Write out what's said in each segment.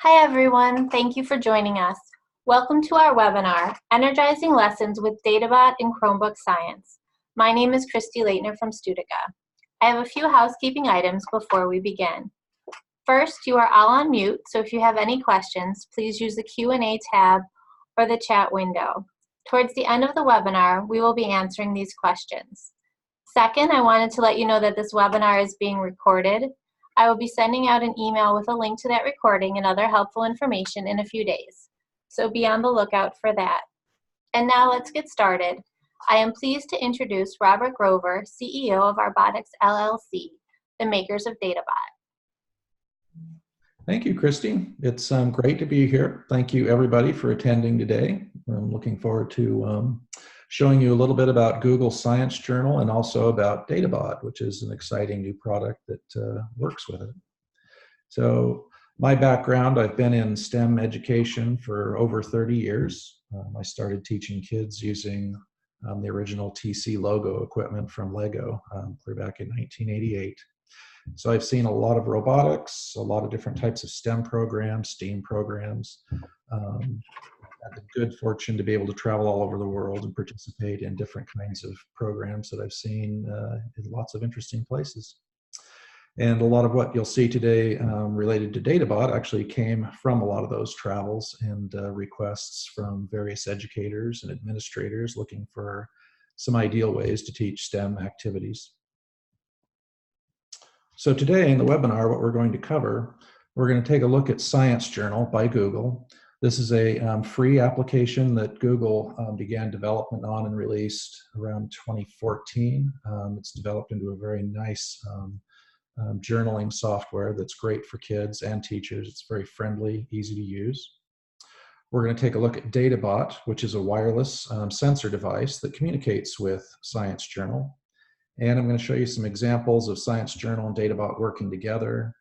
Hi everyone, thank you for joining us. Welcome to our webinar, Energizing Lessons with databot in Chromebook Science. My name is Christy Leitner from Studica. I have a few housekeeping items before we begin. First, you are all on mute, so if you have any questions, please use the Q&A tab or the chat window. Towards the end of the webinar, we will be answering these questions. Second, I wanted to let you know that this webinar is being recorded. I will be sending out an email with a link to that recording and other helpful information in a few days, so be on the lookout for that. And now let's get started. I am pleased to introduce Robert Grover, CEO of Robotics LLC, the makers of databot. Thank you, Christy. It's great to be here. Thank you, everybody, for attending today. I'm looking forward to showing you a little bit about Google Science Journal and also about databot, which is an exciting new product that works with it. So my background, I've been in STEM education for over 30 years. I started teaching kids using the original TC logo equipment from Lego clear back in 1988. So I've seen a lot of robotics, a lot of different types of STEM programs, STEAM programs. Had the good fortune to be able to travel all over the world and participate in different kinds of programs that I've seen in lots of interesting places. And a lot of what you'll see today related to databot actually came from a lot of those travels and requests from various educators and administrators looking for some ideal ways to teach STEM activities. So today in the webinar, what we're going to cover, we're going to take a look at Science Journal by Google. This is a free application that Google began development on and released around 2014. It's developed into a very nice journaling software that's great for kids and teachers. It's very friendly, easy to use. We're going to take a look at databot, which is a wireless sensor device that communicates with Science Journal. And I'm going to show you some examples of Science Journal and databot working together.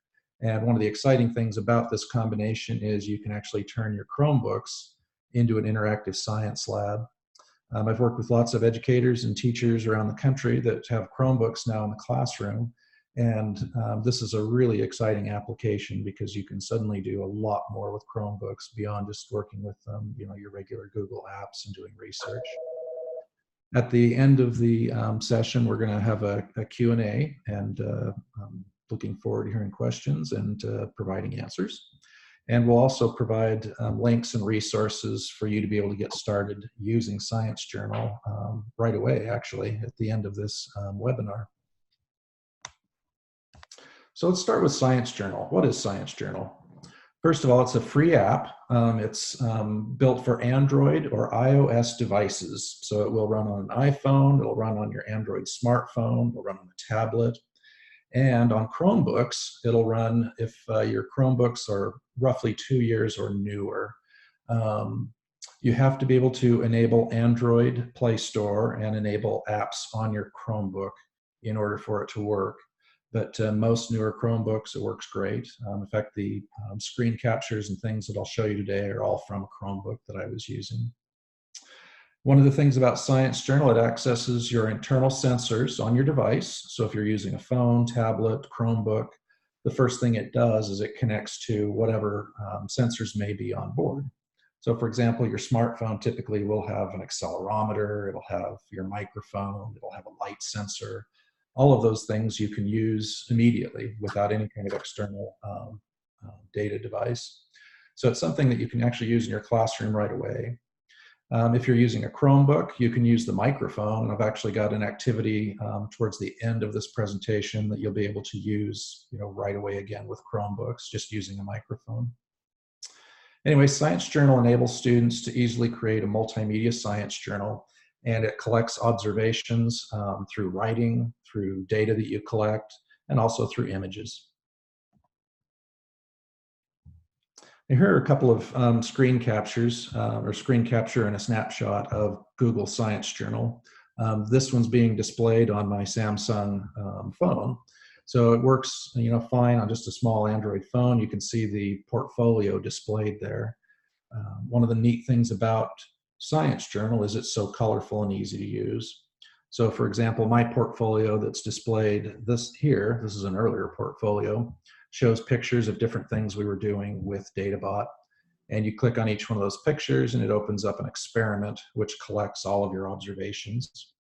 And one of the exciting things about this combination is you can actually turn your Chromebooks into an interactive science lab. I've worked with lots of educators and teachers around the country that have Chromebooks now in the classroom. And this is a really exciting application because you can suddenly do a lot more with Chromebooks beyond just working with your regular Google apps and doing research. At the end of the session, we're going to have a Q&A, and I'm looking forward to hearing questions and providing answers. And we'll also provide links and resources for you to be able to get started using Science Journal right away, actually, at the end of this webinar. So let's start with Science Journal. What is Science Journal? First of all, it's a free app. It's built for Android or iOS devices. So it will run on an iPhone, it'll run on your Android smartphone, it'll run on a tablet. And on Chromebooks, it'll run if your Chromebooks are roughly 2 years or newer. You have to be able to enable Android Play Store and enable apps on your Chromebook in order for it to work. But most newer Chromebooks, it works great. In fact, the screen captures and things that I'll show you today are all from a Chromebook that I was using. One of the things about Science Journal, it accesses your internal sensors on your device. So if you're using a phone, tablet, Chromebook, the first thing it does is it connects to whatever sensors may be on board. So for example, your smartphone typically will have an accelerometer, it'll have your microphone, it'll have a light sensor. All of those things you can use immediately without any kind of external data device. So it's something that you can actually use in your classroom right away. If you're using a Chromebook, you can use the microphone. I've actually got an activity towards the end of this presentation that you'll be able to use right away again with Chromebooks, just using a microphone. Anyway, Science Journal enables students to easily create a multimedia science journal, and it collects observations through writing, through data that you collect, and also through images. And here are a couple of screen captures, or screen capture and a snapshot of Google Science Journal. This one's being displayed on my Samsung phone. So it works fine on just a small Android phone. You can see the portfolio displayed there. One of the neat things about Science Journal is it's so colorful and easy to use. So for example, my portfolio that's displayed this is an earlier portfolio. shows pictures of different things we were doing with databot. And you click on each one of those pictures and it opens up an experiment which collects all of your observations.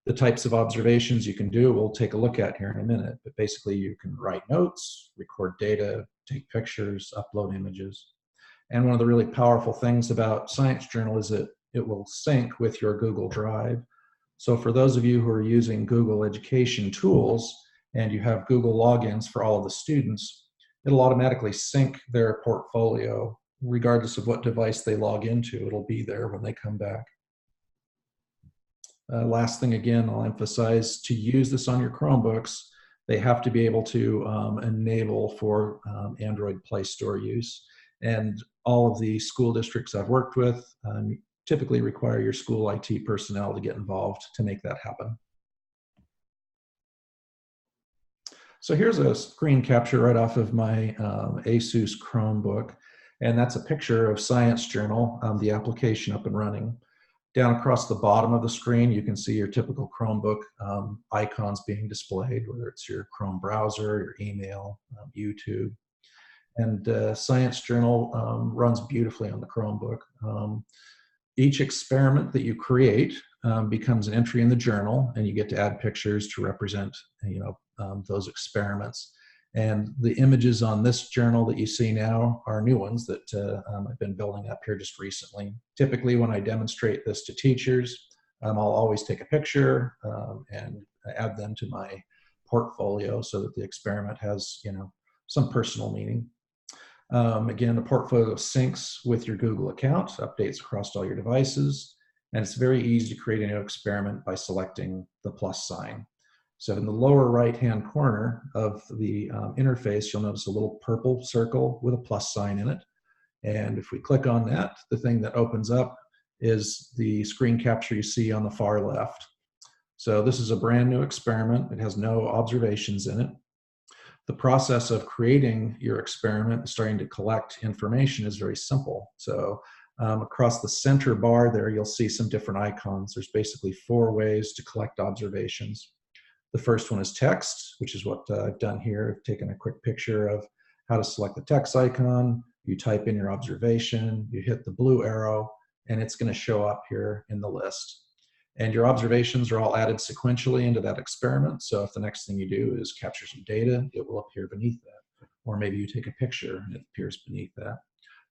The types of observations you can do, we'll take a look at here in a minute, but basically you can write notes, record data, take pictures, upload images. And one of the really powerful things about Science Journal is that it will sync with your Google Drive. So for those of you who are using Google Education tools and you have Google logins for all of the students, it'll automatically sync their portfolio regardless of what device they log into. It'll be there when they come back. Last thing, again, I'll emphasize, to use this on your Chromebooks, they have to be able to enable for Android Play Store use. And all of the school districts I've worked with typically require your school IT personnel to get involved to make that happen. So here's a screen capture right off of my Asus Chromebook, and that's a picture of Science Journal, the application up and running. Down across the bottom of the screen, you can see your typical Chromebook icons being displayed, whether it's your Chrome browser, your email, YouTube. And Science Journal runs beautifully on the Chromebook. Each experiment that you create becomes an entry in the journal, and you get to add pictures to represent, those experiments. And the images on this journal that you see now are new ones that I've been building up here just recently. Typically, when I demonstrate this to teachers, I'll always take a picture and add them to my portfolio so that the experiment has, some personal meaning. Again, the portfolio syncs with your Google account, updates across all your devices, and it's very easy to create a new experiment by selecting the plus sign. So in the lower right-hand corner of the interface, you'll notice a little purple circle with a plus sign in it. And if we click on that, the thing that opens up is the screen capture you see on the far left. So this is a brand new experiment. It has no observations in it. The process of creating your experiment and starting to collect information is very simple. So across the center bar there, you'll see some different icons. There's basically 4 ways to collect observations. The first one is text, which is what I've done here. I've taken a quick picture of how to select the text icon. You type in your observation, you hit the blue arrow, and it's going to show up here in the list. And your observations are all added sequentially into that experiment. So if the next thing you do is capture some data, it will appear beneath that. Or maybe you take a picture and it appears beneath that.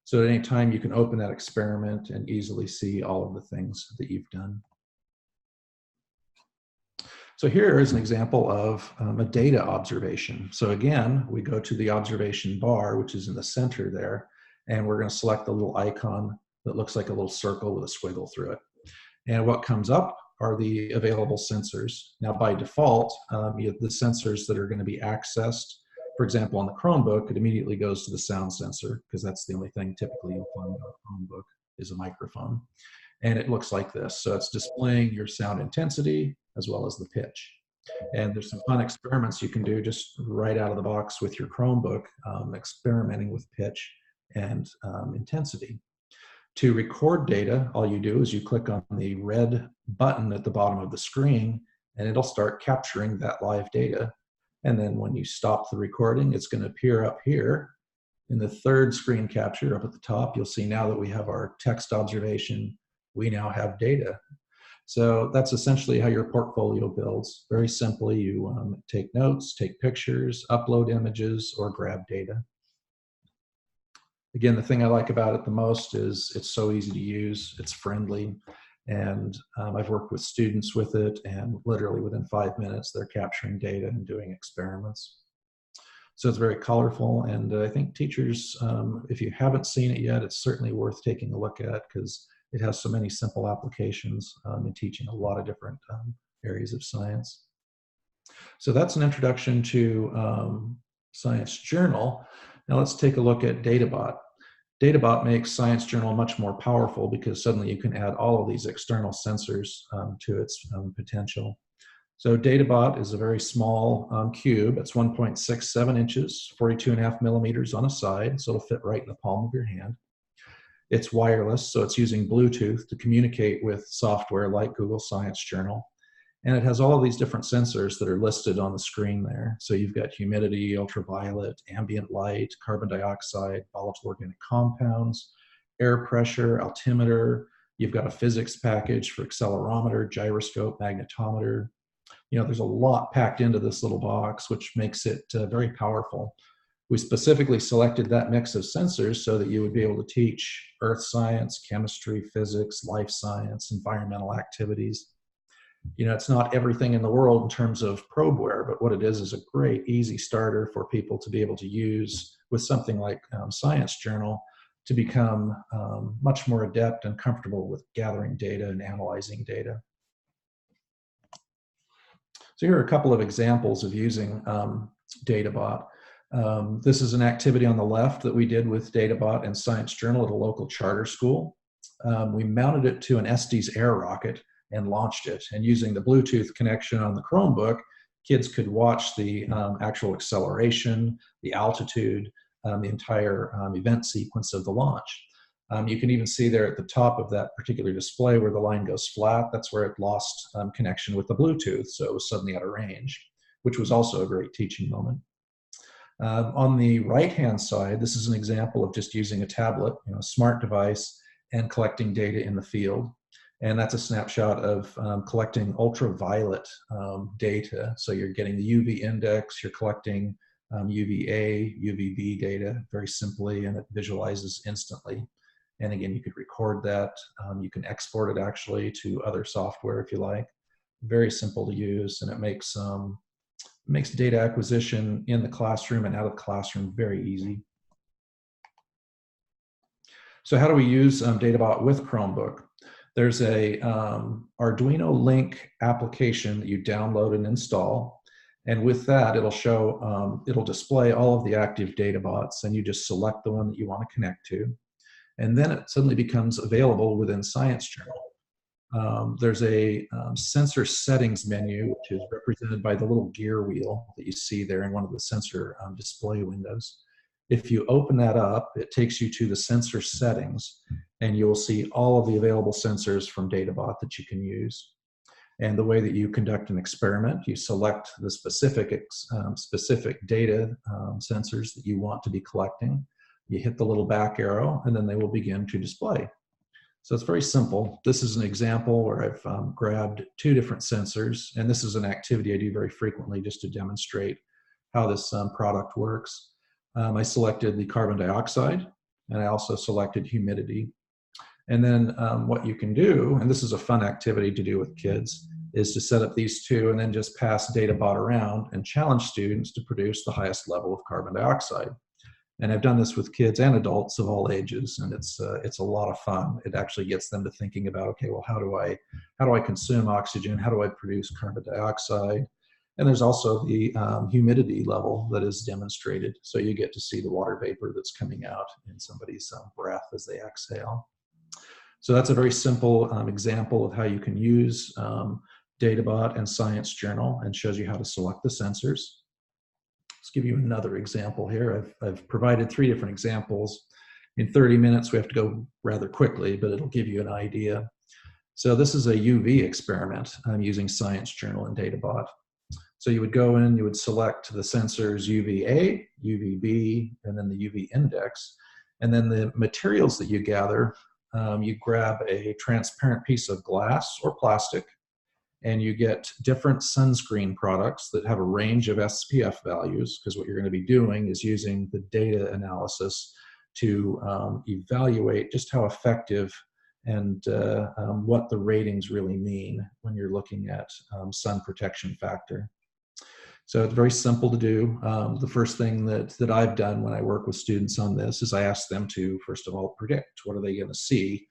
So at any time you can open that experiment and easily see all of the things that you've done. So here is an example of a data observation. So again, we go to the observation bar, which is in the center there, and we're going to select the little icon that looks like a little circle with a squiggle through it. And what comes up are the available sensors. Now, by default, you have the sensors that are going to be accessed. For example, on the Chromebook, it immediately goes to the sound sensor, because that's the only thing typically you'll find on a Chromebook is a microphone. And it looks like this. So it's displaying your sound intensity as well as the pitch. And there's some fun experiments you can do just right out of the box with your Chromebook, experimenting with pitch and intensity. To record data, all you do is you click on the red button at the bottom of the screen, and it'll start capturing that live data. And then when you stop the recording, it's going to appear up here in the third screen capture up at the top. You'll see now that we have our text observation, we now have data. So that's essentially how your portfolio builds. Very simply, you take notes, take pictures, upload images, or grab data. Again, the thing I like about it the most is it's so easy to use, it's friendly, and I've worked with students with it, and literally within 5 minutes, they're capturing data and doing experiments. So it's very colorful, and I think teachers, if you haven't seen it yet, it's certainly worth taking a look at, because it has so many simple applications in teaching a lot of different areas of science. So that's an introduction to Science Journal. Now let's take a look at databot. Databot makes Science Journal much more powerful because suddenly you can add all of these external sensors to its potential. So databot is a very small cube. It's 1.67 inches, 42.5 millimeters on a side, so it'll fit right in the palm of your hand. It's wireless, so it's using Bluetooth to communicate with software like Google Science Journal. And it has all of these different sensors that are listed on the screen there. So you've got humidity, ultraviolet, ambient light, carbon dioxide, volatile organic compounds, air pressure, altimeter. You've got a physics package for accelerometer, gyroscope, magnetometer. You know, there's a lot packed into this little box, which makes it very powerful. We specifically selected that mix of sensors so that you would be able to teach earth science, chemistry, physics, life science, environmental activities. You know, it's not everything in the world in terms of probeware, but what it is a great, easy starter for people to be able to use with something like Science Journal to become much more adept and comfortable with gathering data and analyzing data. So here are a couple of examples of using databot. This is an activity on the left that we did with databot and Science Journal at a local charter school. We mounted it to an Estes air rocket and launched it. And using the Bluetooth connection on the Chromebook, kids could watch the actual acceleration, the altitude, the entire event sequence of the launch. You can even see there at the top of that particular display where the line goes flat, that's where it lost connection with the Bluetooth, so it was suddenly out of range, which was also a great teaching moment. On the right-hand side, this is an example of just using a tablet, a smart device, and collecting data in the field. And that's a snapshot of collecting ultraviolet data. So you're getting the UV index, you're collecting UVA, UVB data very simply, and it visualizes instantly. And again, you could record that. You can export it actually to other software if you like. Very simple to use, and it makes data acquisition in the classroom and out of the classroom very easy. So how do we use databot with Chromebook? There's a Arduino Link application that you download and install. And with that, it'll display all of the active databots, and you just select the one that you want to connect to. And then it suddenly becomes available within Science Journal. There's a sensor settings menu, which is represented by the little gear wheel that you see there in one of the sensor display windows. If you open that up, it takes you to the sensor settings, and you'll see all of the available sensors from databot that you can use. And the way that you conduct an experiment, you select the specific data sensors that you want to be collecting. You hit the little back arrow, and then they will begin to display. So it's very simple. This is an example where I've grabbed 2 different sensors, and this is an activity I do very frequently just to demonstrate how this product works. I selected the carbon dioxide, and I also selected humidity. And then what you can do, and this is a fun activity to do with kids, is to set up these 2 and then just pass databot around and challenge students to produce the highest level of carbon dioxide. And I've done this with kids and adults of all ages, and it's a lot of fun. It actually gets them to thinking about, okay, well, how do I consume oxygen? How do I produce carbon dioxide? And there's also the humidity level that is demonstrated. So you get to see the water vapor that's coming out in somebody's breath as they exhale. So that's a very simple example of how you can use databot and Science Journal, and shows you how to select the sensors. Let's give you another example here. I've provided 3 different examples. In 30 minutes, we have to go rather quickly, but it'll give you an idea. So this is a UV experiment. I'm using Science Journal and databot. So you would go in, you would select the sensors UVA, UVB, and then the UV index. And then the materials that you gather, you grab a transparent piece of glass or plastic, and you get different sunscreen products that have a range of SPF values, because what you're going to be doing is using the data analysis to evaluate just how effective and what the ratings really mean when you're looking at sun protection factor. So it's very simple to do. The first thing that I've done when I work with students on this is I ask them to, first of all, predict what are they going to see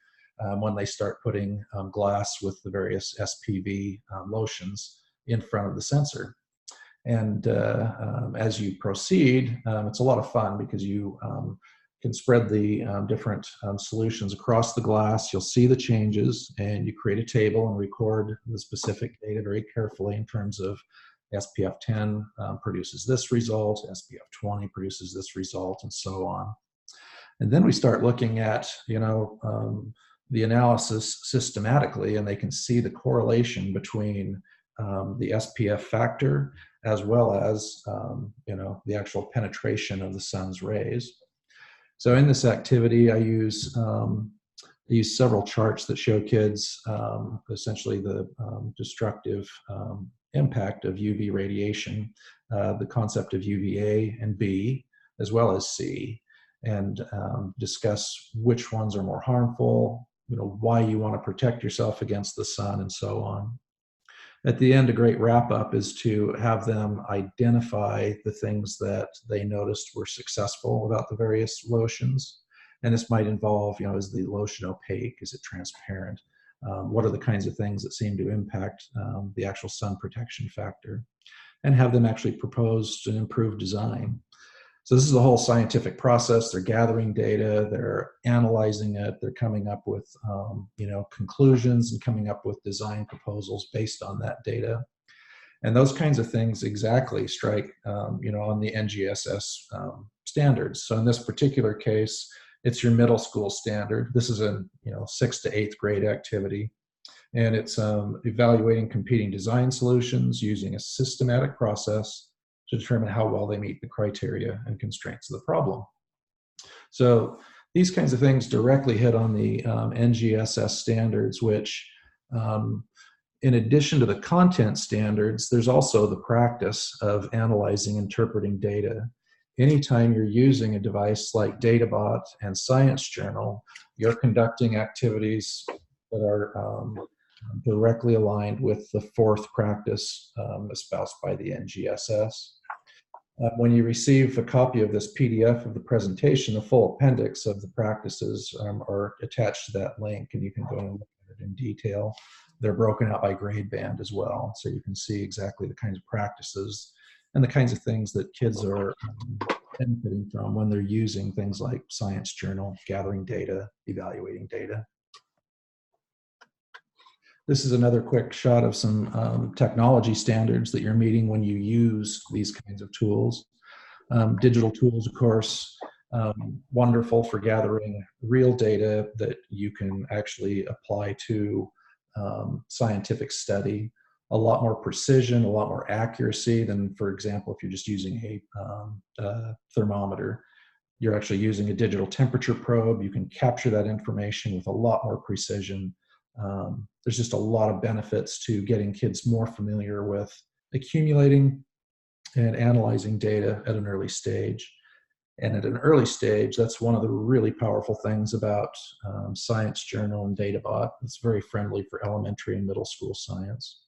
when they start putting glass with the various SPV lotions in front of the sensor. And as you proceed, it's a lot of fun because you can spread the different solutions across the glass. You'll see the changes, and you create a table and record the specific data very carefully in terms of SPF 10 produces this result, SPF 20 produces this result, and so on. And then we start looking at, the analysis systematically, and they can see the correlation between the SPF factor, as well as the actual penetration of the sun's rays. So in this activity, I use several charts that show kids essentially the destructive impact of UV radiation, the concept of UVA and B, as well as C, and discuss which ones are more harmful, why you want to protect yourself against the sun, and so on. At the end, a great wrap-up is to have them identify the things that they noticed were successful about the various lotions. And this might involve, is the lotion opaque? Is it transparent? What are the kinds of things that seem to impact the actual sun protection factor? And have them actually propose an improved design. So this is the whole scientific process. They're gathering data, they're analyzing it, they're coming up with conclusions and coming up with design proposals based on that data. And those kinds of things exactly strike on the NGSS standards. So in this particular case, it's your middle school standard. This is a 6th to 8th grade activity. And it's evaluating competing design solutions using a systematic process to determine how well they meet the criteria and constraints of the problem. So these kinds of things directly hit on the NGSS standards, which in addition to the content standards, there's also the practice of analyzing, interpreting data. Anytime you're using a device like databot and Science Journal, you're conducting activities that are directly aligned with the 4th practice espoused by the NGSS. When you receive a copy of this PDF of the presentation, the full appendix of the practices are attached to that link, and you can go and look at it in detail. They're broken out by grade band as well, so you can see exactly the kinds of practices and the kinds of things that kids are benefiting from when they're using things like Science Journal, gathering data, evaluating data. This is another quick shot of some technology standards that you're meeting when you use these kinds of tools. Digital tools, of course, wonderful for gathering real data that you can actually apply to scientific study. A lot more precision, a lot more accuracy than, for example, if you're just using a thermometer. You're actually using a digital temperature probe. You can capture that information with a lot more precision. There's just a lot of benefits to getting kids more familiar with accumulating and analyzing data at an early stage. And at an early stage, that's one of the really powerful things about Science Journal and databot. It's very friendly for elementary and middle school science.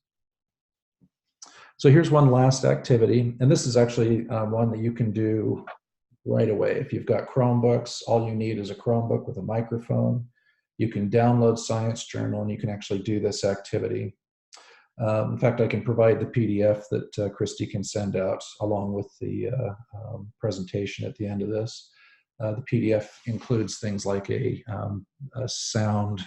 So here's one last activity, and this is actually one that you can do right away. If you've got Chromebooks, all you need is a Chromebook with a microphone. You can download Science Journal and you can actually do this activity. In fact, I can provide the PDF that Christy can send out along with the presentation at the end of this. The PDF includes things like a sound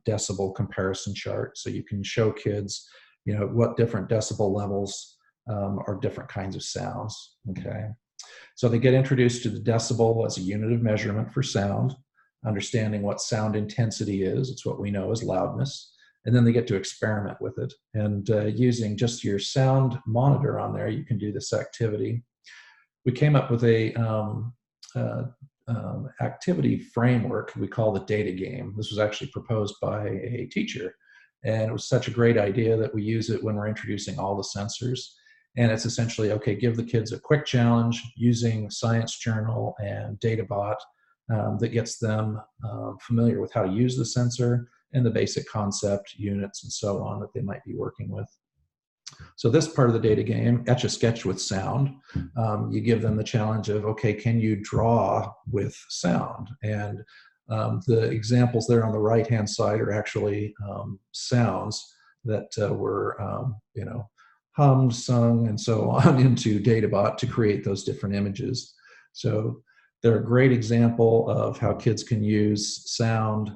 decibel comparison chart, so you can show kids, what different decibel levels are different kinds of sounds. Okay, so they get introduced to the decibel as a unit of measurement for sound, understanding what sound intensity is. It's what we know as loudness. And then they get to experiment with it. And using just your sound monitor on there, you can do this activity. We came up with a activity framework we call the data game. This was actually proposed by a teacher. And it was such a great idea that we use it when we're introducing all the sensors. And it's essentially, okay, give the kids a quick challenge using Science Journal and databot that gets them familiar with how to use the sensor and the basic concept, units, and so on that they might be working with. So this part of the data game, Etch a Sketch with Sound, you give them the challenge of, okay, can you draw with sound? And the examples there on the right-hand side are actually sounds that were, hummed, sung, and so on into databot to create those different images. So they're a great example of how kids can use sound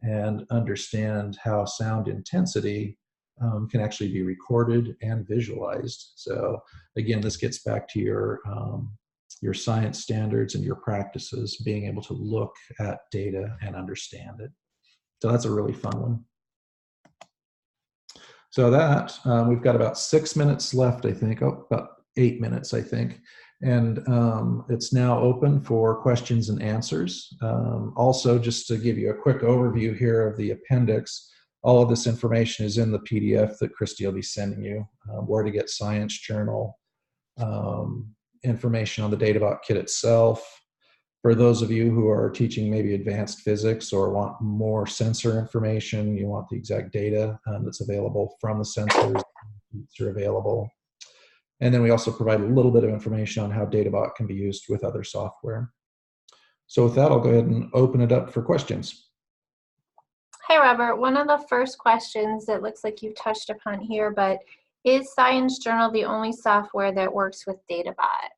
and understand how sound intensity can actually be recorded and visualized. So again, this gets back to your science standards and your practices, being able to look at data and understand it. So that's a really fun one. So that, we've got about 6 minutes left, I think, oh, about 8 minutes, I think. And it's now open for questions and answers. Also, just to give you a quick overview here of the appendix, all of this information is in the PDF that Christy will be sending you, where to get Science Journal, information on the databot kit itself. For those of you who are teaching maybe advanced physics or want more sensor information, you want the exact data that's available from the sensors that are available. And then we also provide a little bit of information on how databot can be used with other software. So with that, I'll go ahead and open it up for questions. Hi, Robert. One of the first questions that looks like you've touched upon here, but is Science Journal the only software that works with databot?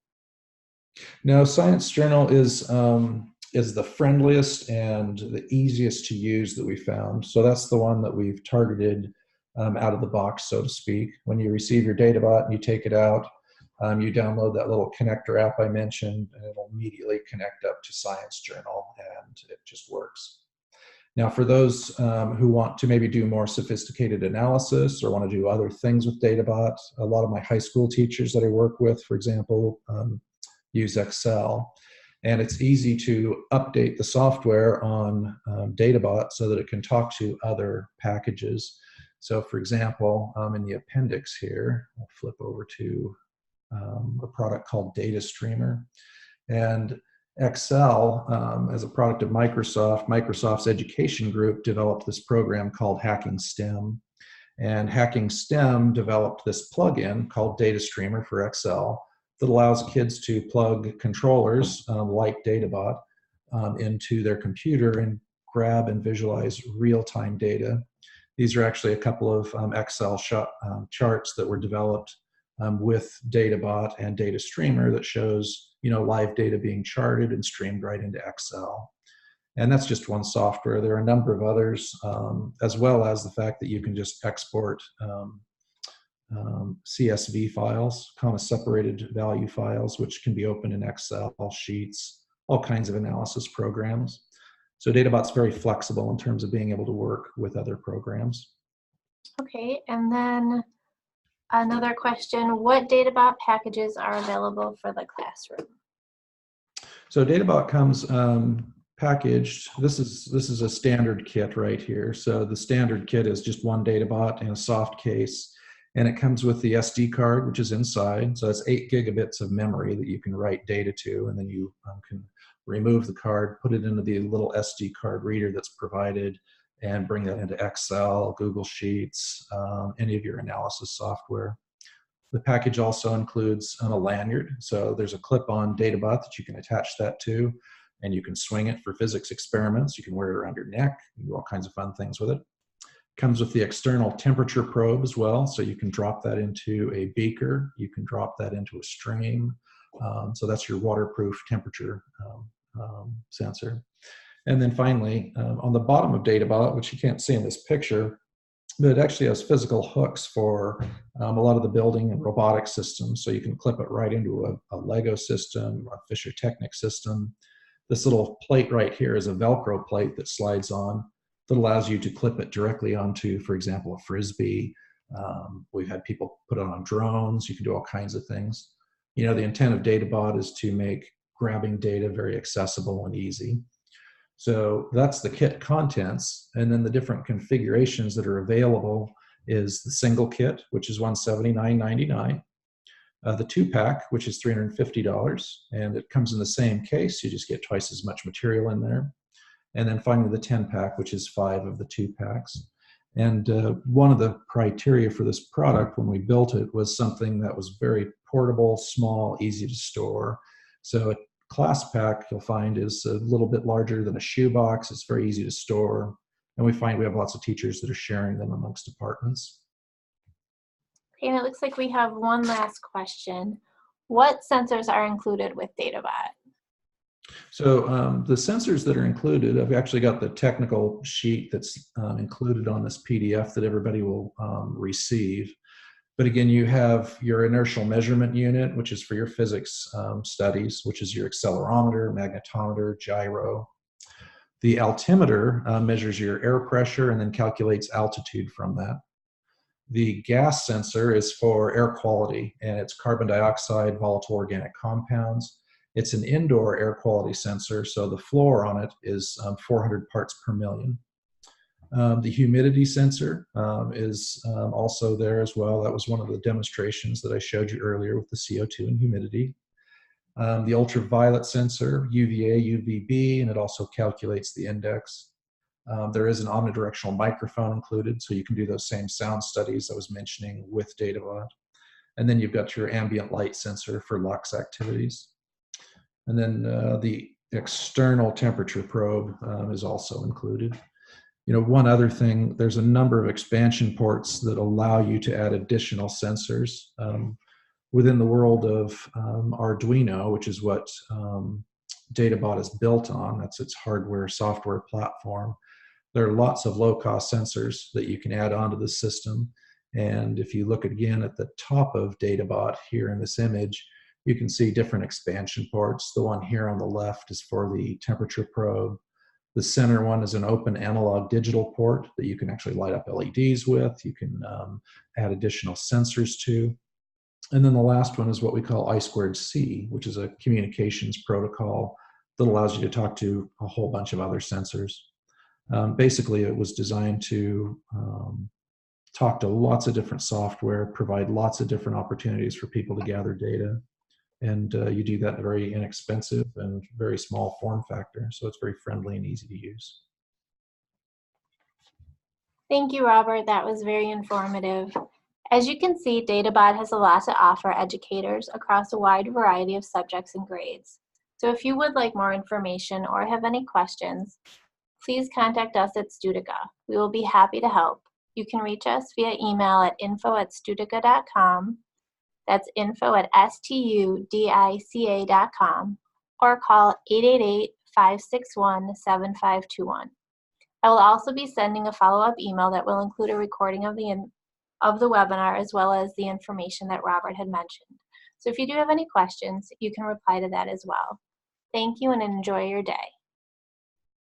No, Science Journal is the friendliest and the easiest to use that we found. So that's the one that we've targeted out of the box, so to speak. When you receive your databot and you take it out, you download that little connector app I mentioned, and it'll immediately connect up to Science Journal, and it just works. Now, for those who want to maybe do more sophisticated analysis or want to do other things with databot, a lot of my high school teachers that I work with, for example, use Excel. And it's easy to update the software on databot so that it can talk to other packages. So for example, in the appendix here, I'll flip over to a product called Data Streamer. And Excel, as a product of Microsoft, Microsoft's education group developed this program called Hacking STEM. And Hacking STEM developed this plugin called Data Streamer for Excel that allows kids to plug controllers like databot into their computer and grab and visualize real-time data. These are actually a couple of Excel charts that were developed with databot and Data Streamer that shows, live data being charted and streamed right into Excel. And that's just one software. There are a number of others, as well as the fact that you can just export CSV files, comma separated value files, which can be opened in Excel, sheets, all kinds of analysis programs. So databot's very flexible in terms of being able to work with other programs. Okay, and then another question, what databot packages are available for the classroom? So databot comes packaged. This is a standard kit right here. So the standard kit is just one databot in a soft case, and it comes with the SD card, which is inside. So that's 8 gigabits of memory that you can write data to, and then you can remove the card, put it into the little SD card reader that's provided, and bring that into Excel, Google Sheets, any of your analysis software. The package also includes a lanyard. So there's a clip-on databot that you can attach that to, and you can swing it for physics experiments. You can wear it around your neck. You can do all kinds of fun things with it. Comes with the external temperature probe as well, so you can drop that into a beaker. You can drop that into a stream. So that's your waterproof temperature sensor. And then finally, on the bottom of databot, which you can't see in this picture, but it actually has physical hooks for a lot of the building and robotic systems. So you can clip it right into a Lego system, a Fisher Technic system. This little plate right here is a Velcro plate that slides on that allows you to clip it directly onto, for example, a Frisbee. We've had people put it on drones. You can do all kinds of things. The intent of databot is to make grabbing data very accessible and easy. So that's the kit contents, and then the different configurations that are available is the single kit, which is $179.99, the 2-pack, which is $350, and it comes in the same case. You just get twice as much material in there. And then finally the 10-pack, which is 5 of the 2-packs. And one of the criteria for this product when we built it was something that was very portable, small, easy to store. So Class pack, you'll find, is a little bit larger than a shoebox. It's very easy to store. And we find we have lots of teachers that are sharing them amongst departments. Okay, and it looks like we have one last question. What sensors are included with databot? So the sensors that are included, I've actually got the technical sheet that's included on this PDF that everybody will receive. But again, you have your inertial measurement unit, which is for your physics studies, which is your accelerometer, magnetometer, gyro. The altimeter measures your air pressure and then calculates altitude from that. The gas sensor is for air quality, and it's carbon dioxide, volatile organic compounds. It's an indoor air quality sensor, so the floor on it is 400 parts per million. The humidity sensor is also there as well. That was one of the demonstrations that I showed you earlier with the CO2 and humidity. The ultraviolet sensor, UVA, UVB, and it also calculates the index. There is an omnidirectional microphone included, so you can do those same sound studies I was mentioning with databot. And then you've got your ambient light sensor for lux activities. And then the external temperature probe is also included. You know, one other thing, there's a number of expansion ports that allow you to add additional sensors. Within the world of Arduino, which is what databot is built on, that's its hardware software platform, there are lots of low-cost sensors that you can add onto the system. And if you look again at the top of databot here in this image, you can see different expansion ports. The one here on the left is for the temperature probe. The center one is an open analog digital port that you can actually light up LEDs with. You can add additional sensors to. And then the last one is what we call I2C, which is a communications protocol that allows you to talk to a whole bunch of other sensors. Basically, it was designed to talk to lots of different software, provide lots of different opportunities for people to gather data. And you do that in a very inexpensive and very small form factor. So it's very friendly and easy to use. Thank you, Robert. That was very informative. As you can see, databot has a lot to offer educators across a wide variety of subjects and grades. So if you would like more information or have any questions, please contact us at Studica. We will be happy to help. You can reach us via email at info@studica.com. That's info@studica.com, or call 888-561-7521. I will also be sending a follow-up email that will include a recording of the webinar as well as the information that Robert had mentioned. So if you do have any questions, you can reply to that as well. Thank you and enjoy your day.